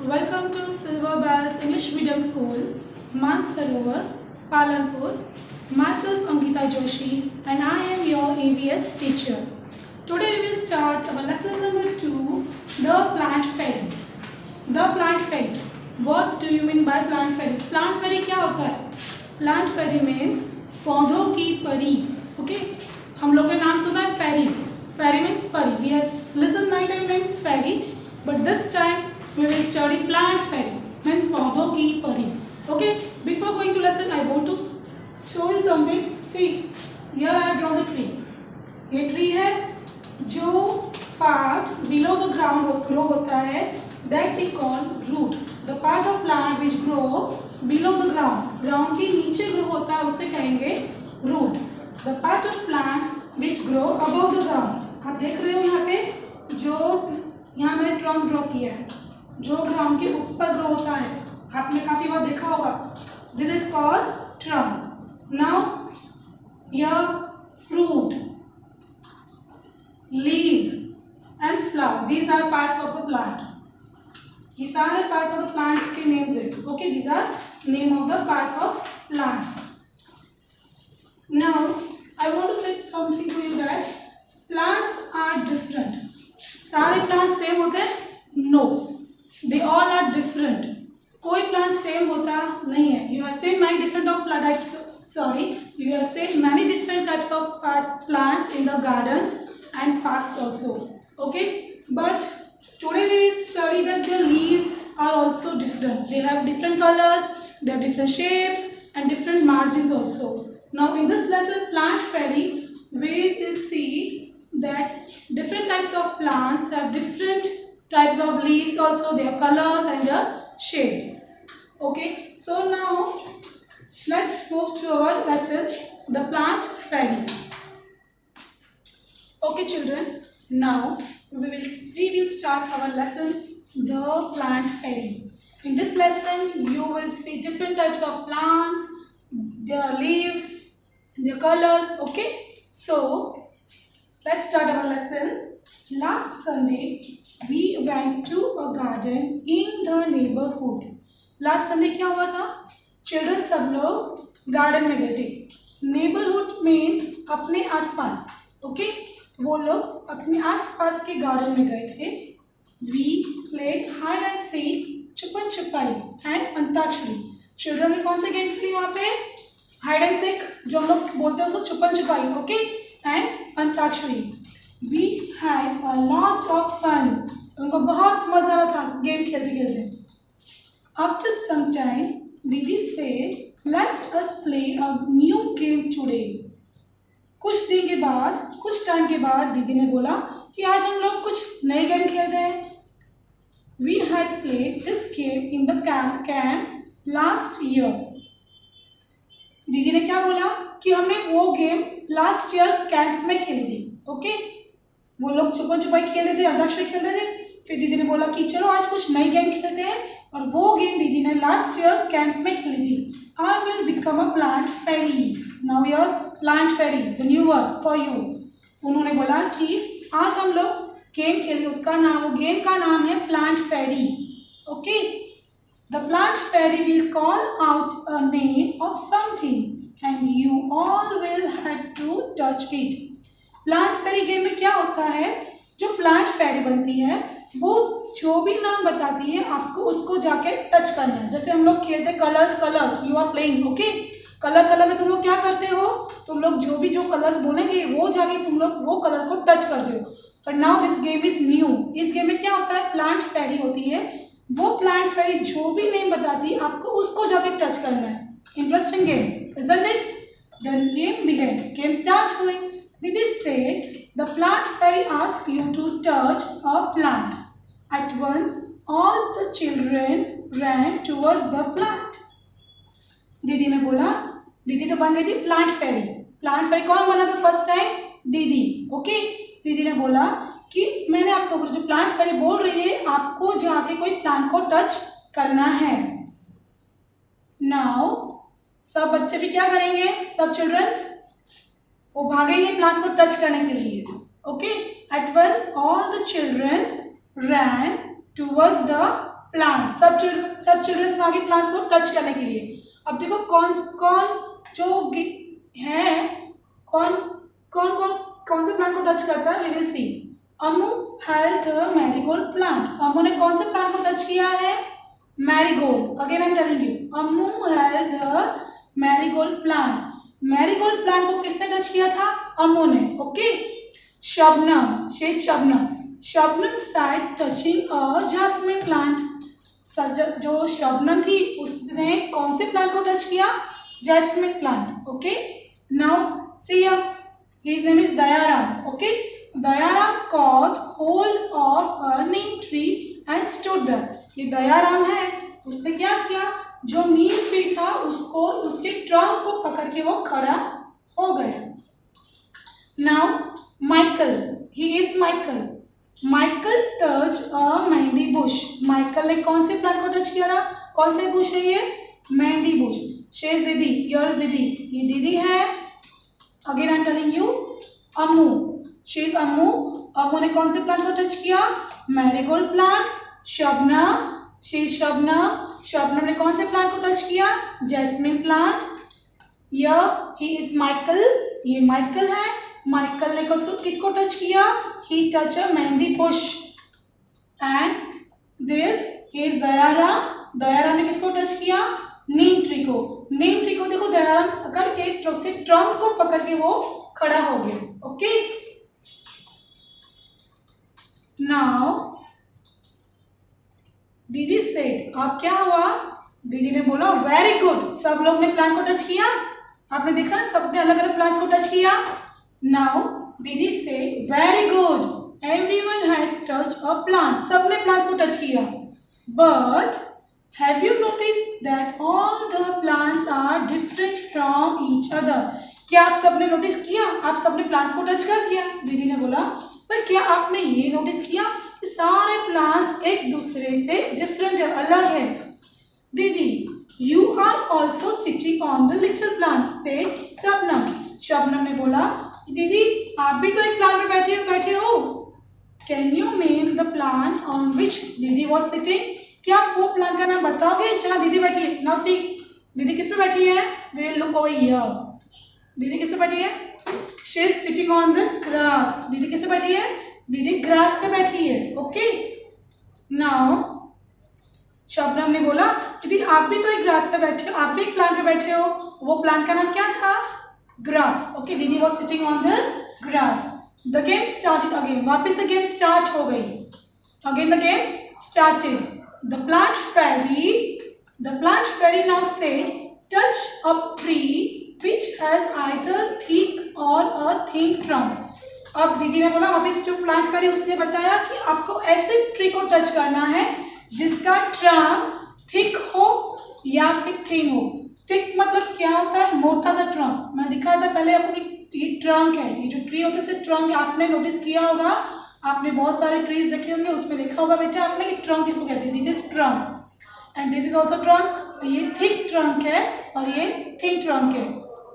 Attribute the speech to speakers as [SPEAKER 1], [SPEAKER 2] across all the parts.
[SPEAKER 1] Welcome to Silver Bells English Medium School, Mansarovar, Palanpur. Myself Ankita Joshi and I am your EVS teacher. Today we will start our lesson number 2, the plant fairy. The plant fairy. What do you mean by plant fairy? Plant fairy क्या होता है? Plant fairy means पौधों की परी. Okay? हम लोग ने नाम सुना है fairy. Fairy means परी. We have listened many times fairy, but this time we will study plant fairy. Means पौधों की परी. Okay? Before going to lesson, I want to show you something. See, here I have drawn the tree. ये tree है जो part below the ground grow होता है, that we call root. The part of plant which grow below the ground, ground के नीचे grow होता है उसे कहेंगे root. The part of plant which grow above the ground. आप देख रहे हो यहाँ पे जो यहाँ मैंने trunk draw किया है, जो ground के ऊपर grow होता है, आपने काफी बार देखा होगा. This is called trunk. Now here fruit, leaves and flower, these are parts of the plant. ये सारे parts of the plant के names है. Okay, these are name of the parts of plant. Now I want to say something to you that plants are different. सारे plants same होते हैं? No, they all are different. कोई plant same होता नहीं है. You have seen many different of types. You have seen many different types of plants in the garden and parks also. Okay, but today we will study that the leaves are also different. They have different colors, they have different shapes and different margins also. Now in this lesson, plant fairy, we will see that different types of plants have different types of leaves also, their colors and their shapes. Okay, so now let's move to our lesson, the plant fairy. Okay children, now we will start our lesson, the plant fairy. In this lesson you will see different types of plants, their leaves, their colors. Okay, so let's start our lesson. Last Sunday we went to a garden in the neighborhood. Last Sunday क्या हुआ था? Children सब लोग garden में गए थे. Neighborhood means अपने आसपास. Okay, वो लोग अपने आसपास के गार्डन में गए थे. We played hide and seek, छुपन छुपाई and अंताक्षरी. चिल्ड्रन ने कौन से गेम खेली वहाँ पे? हाइड एंड सीक, जो हम लोग बोलते हैं उसको छुपन छुपाई. Okay, and antakshari. We had a lot of fun. उनको बहुत मजा आ रहा था गेम खेलते खेलते. After some time, दीदी said, "Let us play a new game today." कुछ दिन के बाद, कुछ टाइम के बाद दीदी ने बोला कि आज हम लोग कुछ नए गेम खेलते हैं. We had played this game in the camp last year. दीदी ने क्या बोला कि हमने वो गेम लास्ट ईयर कैंप में खेली थी. ओके, वो लोग छुपन छुपाई खेल रहे थे, अंताक्षरी खेल रहे थे. फिर दीदी ने बोला कि चलो आज कुछ नई गेम खेलते हैं, और वो गेम दीदी ने लास्ट ईयर कैंप में खेली थी. I will become a plant fairy. Now your plant fairy, the new word for you. उन्होंने बोला कि आज हम लोग गेम खेलें, उसका नाम, वो गेम का नाम है plant fairy. Okay, the plant fairy will call out a name of something and you all will have to touch it. Plant fairy game में क्या होता है? जो प्लांट फेरी बनती है वो जो भी नाम बताती है आपको उसको जाके टच करना है. जैसे हम लोग खेलते colours, you are playing. Okay, colour में तुम लोग क्या करते हो? तुम लोग जो कलर्स बोलेंगे वो जाके तुम लोग वो कलर को टच कर दो. But now this game is new. इस गेम में क्या होता है? प्लांट फेरी होती है. वो प्लांट फेरी जो भी नेम बताती है आपको उसको जाके टच करना है. Interesting game, isn't it? The game began. Game start हुई. Didi said, the plant fairy asked you to touch a plant. At once, all the children ran towards the plant. दीदी ने बोला, दीदी तो बन गई थी प्लांट फेरी. प्लांट फेरी कौन बना था फर्स्ट टाइम? दीदी. ओके, दीदी ने बोला कि मैंने आपको बोला, जो प्लांट फेरी बोल रही है आपको जाके कोई प्लांट को टच करना है. नाउ सब बच्चे भी क्या करेंगे? सब चिल्ड्रंस वो भागेंगे प्लांट्स को टच करने के लिए. Okay, at once all the children ran towards the plant, सब चिल्ड्रंस भागे प्लांट्स को टच करने के लिए। अब देखो कौन कौन जो है, कौन कौन कौन कौन से प्लांट को टच करता है, we will see. Ammu held the marigold plant, Ammu ने कौन से प्लांट को टच किया है, marigold. Again I am telling you, Ammu held the marigold plant, marigold plant को किसने टच किया था, अम्मू ने। Okay, Shabnam, she is Shabnam, Shabnam side touching a jasmine plant, जो शबनम थी उसने कौन से प्लांट को टच किया, jasmine plant. Okay, now see his name is Dayaram. Okay, Dayaram caught hold of a neem tree and stood there, ये दयाराम है, उसने क्या किया, जो नीम ट्री था उसको, उसके ट्रंक को पकड़ के वो खड़ा हो गया। Now Michael, he is Michael, Michael touch a mehndi Bush, Michael ने कौन से प्लांट को टच किया था, कौन से बुश है ये, मेहंदी बुश। शेष दीदी, योर्स दीदी, ये दीदी है। Again I am telling you, Ammu, she's Ammu, अम्मू ने कौन से प्लांट को टच किया, मैरीगोल्ड प्लांट। शबनम, शेष शबनम, शबनम ने कौन से प्लांट को टच किया, jasmine plant. He is Michael, ये माइकल है, माइकल ने किसको टच किया, he touch a mehndi bush. And this is Dayaram, Dayaram ने किसको टच किया, नीम ट्री को, नीम ट्री को देखो दयाराम पकड़ के, उसके ट्रंक को पकड़ के वो खड़ा हो गया। ओके, नाउ दीदी सेड, अब क्या हुआ, दीदी ने बोला वेरी गुड, सब लोग ने प्लांट को टच किया, आपने देखा सबने अलग अलग प्लांट्स को टच किया। नाउ दीदी से very good, everyone has touched a plant, सबने प्लांट्स को टच किया। But have you noticed that all the plants are different from each other, क्या आप सबने नोटिस किया, आप सबने प्लांट्स को टच कर दिया, दीदी ने बोला, पर क्या आपने ये नोटिस किया कि सारे प्लांट्स एक दूसरे से डिफरेंट है, अलग है। दीदी, you are also sitting on the little plant, say Shabnam, Shabnam ने बोला, दीदी आप भी तो एक प्लांट में बैठे हो। Can you name the plant on which दीदी वॉज सिटिंग, क्या आप वो प्लांट का नाम बताओगे जहाँ दीदी बैठी है। नाउ सी, दीदी किस पे बैठी है, we will look over here, दीदी किस पे बैठी है, she is sitting on the grass, दीदी किस पे बैठी है, दीदी ग्रास पे बैठी है। ओके, नाउ शबनम ने बोला, दीदी आप भी तो एक ग्रास पे बैठे हो, आप भी एक प्लांट पे बैठे हो, वो प्लांट का नाम क्या था, ग्रास। ओके, दीदी was sitting on the grass. The game started again, वापस से गेम स्टार्ट हो गई। Again the game started. The plant fairy now said, touch a tree which has either thick or a thin trunk. अब दीदी ने बोला, वापस जो प्लांट फेरी उसने बताया कि आपको ऐसे ट्री को टच करना है जिसका ट्रंक थिक हो या फिर थिन हो। थिक मतलब क्या होता है, मोटा सा ट्रंक, मैं दिखाया था पहले आपको कि ये ट्रंक है, ये जो ट्री होता है ट्रंक, आपने नोटिस किया होगा, आपने बहुत सारे ट्रीज देखे होंगे, उसमें लिखा होगा बेटा आपने कि ट्रंक किसको कहते हैं, this is trunk and this is also trunk, ये थिक ट्रंक है और ये थिन ट्रंक है।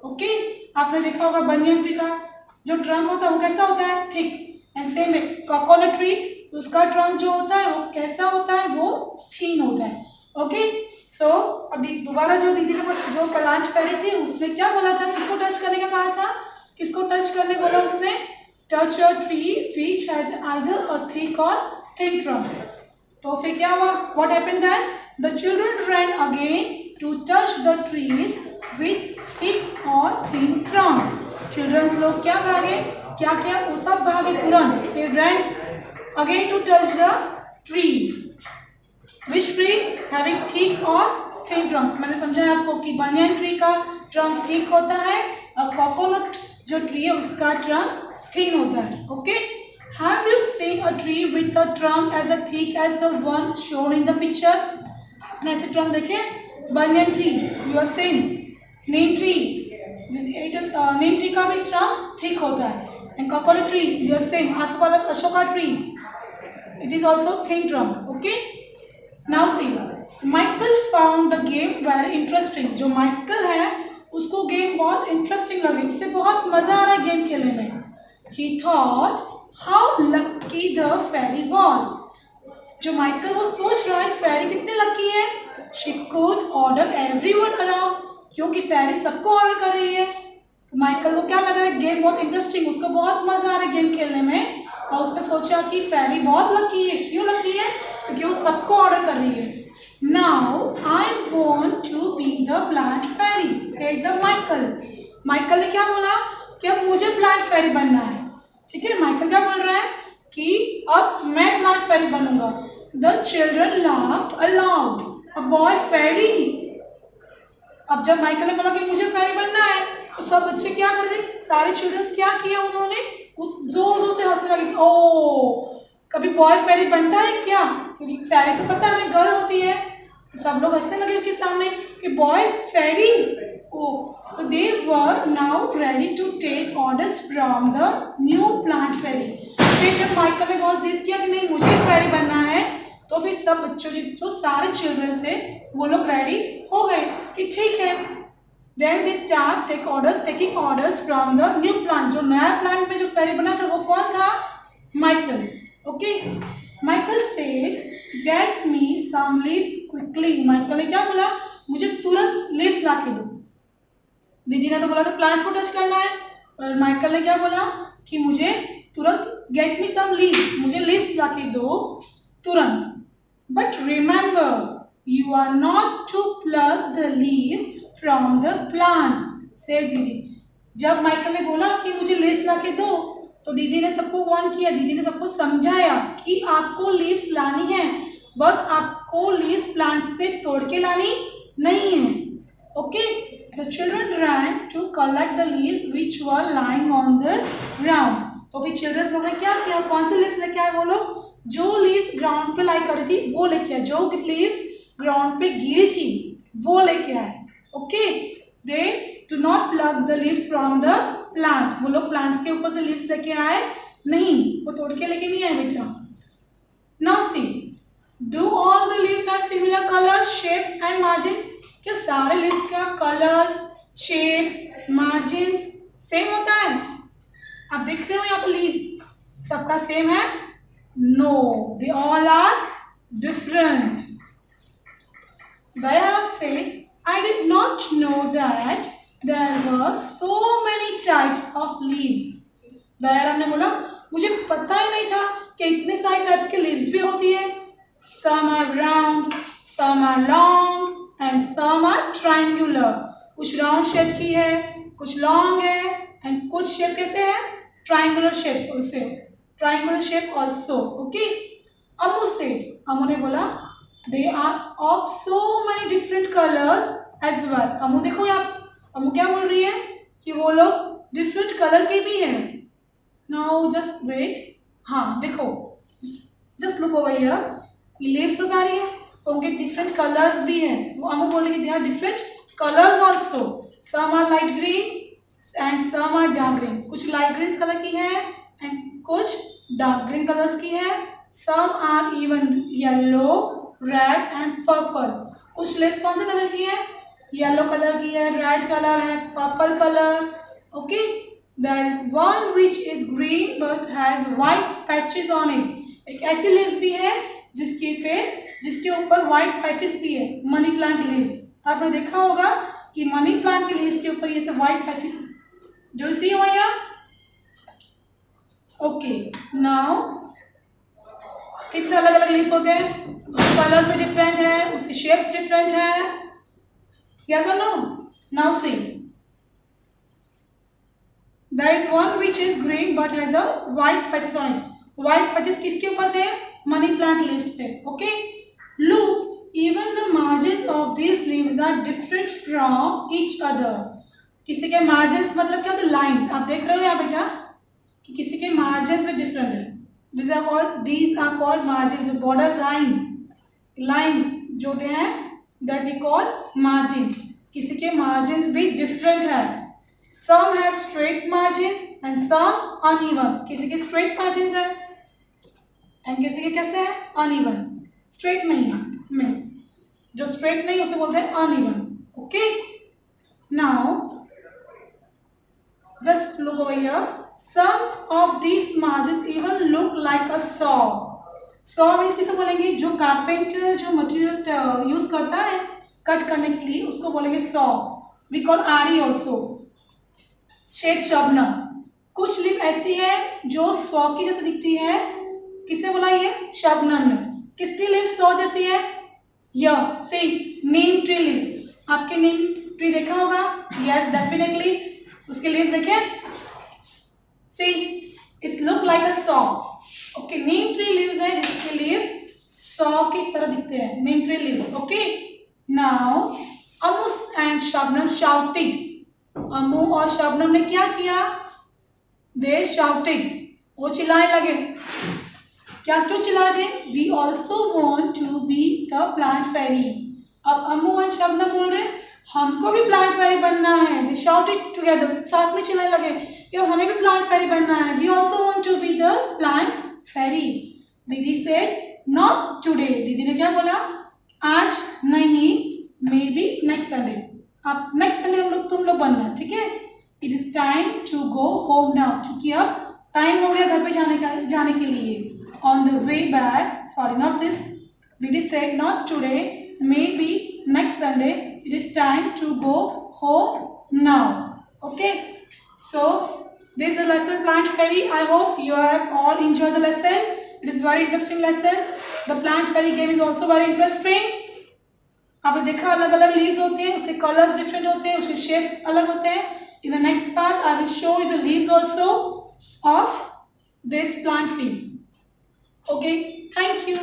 [SPEAKER 1] ओके, आपने देखा होगा बनियन ट्री का जो ट्रंक होता है वो कैसा होता है, थिक, एंड सेम है कोकोनट ट्री, उसका ट्रंक जो होता है वो कैसा होता है, वो थिन होता है। ओके, सो अभी दोबारा जो दीदी ने जो प्लांट फेरी थी उसने क्या बोला था, किसको टच करने का कहा था, किसको टच करने बोला उसने, touch a tree which has either a thick or thin trunk. तो फिर क्या हुआ, what happened then, the children ran again to touch the trees with thick or thin trunks. Childrens लोग क्या भागे, क्या क्या वो सब भागे तुरंत, they ran again to touch the tree, which tree having thick और thin trunks। मैंने समझाया आपको कि बनियन ट्री का ट्रंक थिक होता है और कोकोनट जो ट्री है उसका ट्रंक थिन होता है। Okay, have you seen a tree with a trunk as a thick as the one shown in the picture? आपने ऐसे ट्रंक देखे, banyan tree you have seen, neem tree, neem tree का भी ट्रंक थिक होता है, and coconut tree you are same, Ashoka tree it is also thin trunk. Okay, now see, Michael found the game very interesting, जो Michael है उसको game बहुत interesting लगी, उससे बहुत मजा आ रहा है गेम खेलने में। He thought how lucky the fairy was, जो माइकल वो सोच रहा है फेरी कितने लकी है, she could order everyone around, क्योंकि फेरी सबको ऑर्डर कर रही है। तो माइकल को क्या लग रहा है, गेम बहुत इंटरेस्टिंग, उसको बहुत मजा आ रहा है गेम खेलने में, और उसने सोचा कि फेरी बहुत लकी है। क्यों लकी है, क्योंकि वो सबको ऑर्डर कर रही है। Now I want to be the plant fairy, said the Michael. Michael ने क्या बोला कि अब मुझे प्लांट फेरी बनना है। ठीक है, माइकल क्या बोल रहा है कि अब मैं प्लांट फेरी बनूंगा। The children laughed aloud, a boy fairy. अब जब माइकल ने बोला कि मुझे फेरी बनना है, तो सब बच्चे क्या कर रहे, सारे चिल्ड्रंस क्या किया उन्होंने, जोर जोर से हंसने लगे। ओ, कभी बॉय फेरी बनता है क्या, क्योंकि फेरी तो पता है गर्ल होती है। तो सब लोग हंसने लगे उसके सामने कि बॉय फेरी। ओ, तो they were now ready to take orders from the new plant fairy. फिर जब माइकल ने बहुत जिद किया कि नहीं मुझे फेरी बनना है, तो फिर सब बच्चों जो सारे चिल्ड्रन थे वो लोग रेडी हो गए कि ठीक है। Then they start taking orders from the new plant. जो नया प्लांट में जो फेरी बना था वो कौन था, Michael. Okay, Michael said, get me some leaves quickly. Michael ने क्या बोला, मुझे तुरंत लीव्स ला के दो। दीदी ने तो बोला था प्लांट्स को टच करना है, पर माइकल ने क्या बोला कि मुझे तुरंत गेट मी सम लीव्स, मुझे लीव्स ला के दो तुरंत। But remember you are not to pluck the leaves from the plants, से दीदी। जब माइकल ने बोला कि मुझे लीव्स ला के दो, तो दीदी ने सबको वार्न किया, दीदी ने सबको समझाया कि आपको लीव्स लानी है, बट आपको लीव्स प्लांट से तोड़ के लानी नहीं है। Okay, the children ran to collect the leaves which were lying on the ground. तो फिर चिल्ड्रंस लोग ने क्या किया, कौन से लीव्स लेके आए वो लोग, जो लीव्स ग्राउंड पे लाई करी थी वो लेके आए, जो लीव्स ग्राउंड पे गिरी थी वो लेके आए। Okay, they do not plug the leaves from the plant, वो लोग प्लांट्स के ऊपर से लीव्स लेके आए नहीं, वो तोड़ के लेके नहीं आए बेटा। Now see, do all the leaves have similar colours, shapes and margin, क्या सारे लीव्स का कलर्स, शेप्स, मार्जिन्स सेम होता है? आप देख रहे हो यहाँ पे लीव्स सबका सेम है? No, they all are different. Dayaram said, I did not know that there were so many types of leaves. Dayaram ने बोला मुझे पता ही नहीं था कि इतने सारे टाइप्स के लीव्स भी होती है। Some are round, some are long and some are triangular. कुछ राउंड शेप की है, कुछ लॉन्ग है, एंड कुछ शेप कैसे है, triangular shapes also, triangular shape also. Okay, Amu said, Amu ने बोला they are of so many different colours as well. Amu देखो यहाँ, अमू क्या बोल रही है कि वो लोग डिफरेंट कलर के भी हैं। नाउ जस्ट वेट, हाँ देखो, just look over here, leaves तो सारी है, उनके डिफरेंट कलर्स भी हैं। वो अमू बोल रही है they are different colours also, some are light green and some are dark green, कुछ लाइट ग्रीन कलर की है एंड कुछ डार्क ग्रीन कलर्स की है। Some are even yellow, red and purple, कुछ लीव्स कौन से कलर की है, येलो कलर की है, रेड कलर है, purple colour. Okay, there is one which is green but has white patches on it, एक ऐसी लीव्स भी है जिसके ऊपर व्हाइट पैचेस भी है, मनी प्लांट लीव्स। आपने देखा होगा कि मनी प्लांट के लीव्स के ऊपर ये सब व्हाइट पैचेस जो सी हो यहाँ। ओके, नाउ कितने अलग अलग लीव्स होते हैं, उसके कलर्स भी डिफरेंट है, उसके शेप्स डिफरेंट है, यस और no? Now see, there is one which is green but has a white patches on it. White patches किसके ऊपर थे, मनी प्लांट लीव्स पे। Okay, look even the margins of these leaves are different from each other. किसी के margins मतलब क्या होता है, लाइंस। आप देख रहे हो यहाँ बेटा कि किसी के मार्जिन्स में डिफरेंट है, these are called margins, border lines जो होते हैं that we call margins। किसी के margins भी different है, some have straight margins and some uneven। किसी के straight margins है and किसी के कैसे है, uneven। straight नहीं है, means जो straight नहीं उसे बोलते हैं uneven। okay, now just look over here, some of these margins even look like a saw। Saw means किसे बोलेंगे, जो कारपेंटर जो मटेरियल यूज करता है कट करने के लिए उसको बोलेंगे सॉ। वी कॉल आरी ऑल्सो। शेड शबनम, कुछ लीफ ऐसी है जो सॉ की जैसे दिखती है, किसने बोला ये, शबनम ने। किसकी लीफ सॉ जैसी है, यह सी नीम ट्री लीव्स। आपके नीम ट्री देखा होगा, यस डेफिनेटली, उसके लीव्स देखे, see it's look like a saw. Okay, neem tree leaves है जिसके लीव्स सॉ की तरह दिखते हैं, neem tree leaves. Okay, now Amu and Shabnam shouted, Amu और शबनम ने क्या किया, दे शाउटेड, वो चिल्लाने लगे। क्या क्यों चिल्ला दे, we also want to be the plant fairy. अब अमू और शबनम बोल रहे हमको भी प्लांट फेरी बनना है। दे शाउटेड टुगेदर, साथ में चिल्लाने लगे कि हमें भी प्लांट फेरी बनना है। We also want to be the plant fairy. दीदी सेड नॉट टुडे, दीदी ने क्या बोला, आज नहीं, मे बी नेक्स्ट संडे, आप नेक्स्ट संडे हम लोग तुम लोग बनना, ठीक है। It is time to go home now, क्योंकि अब टाइम हो गया घर पे जाने के लिए। On the way back, sorry not this, दीदी said not today, maybe next Sunday, it is time to go home now. Okay, so this is the lesson plant fairy. I hope you have all enjoyed the lesson. It is very interesting lesson. The plant fairy game is also very interesting. आपने देखा अलग अलग leaves होते हैं, उसके colours different होते हैं, उसके शेप्स अलग होते हैं। In the next part I will show you the leaves also of this plant tree. Okay, thank you.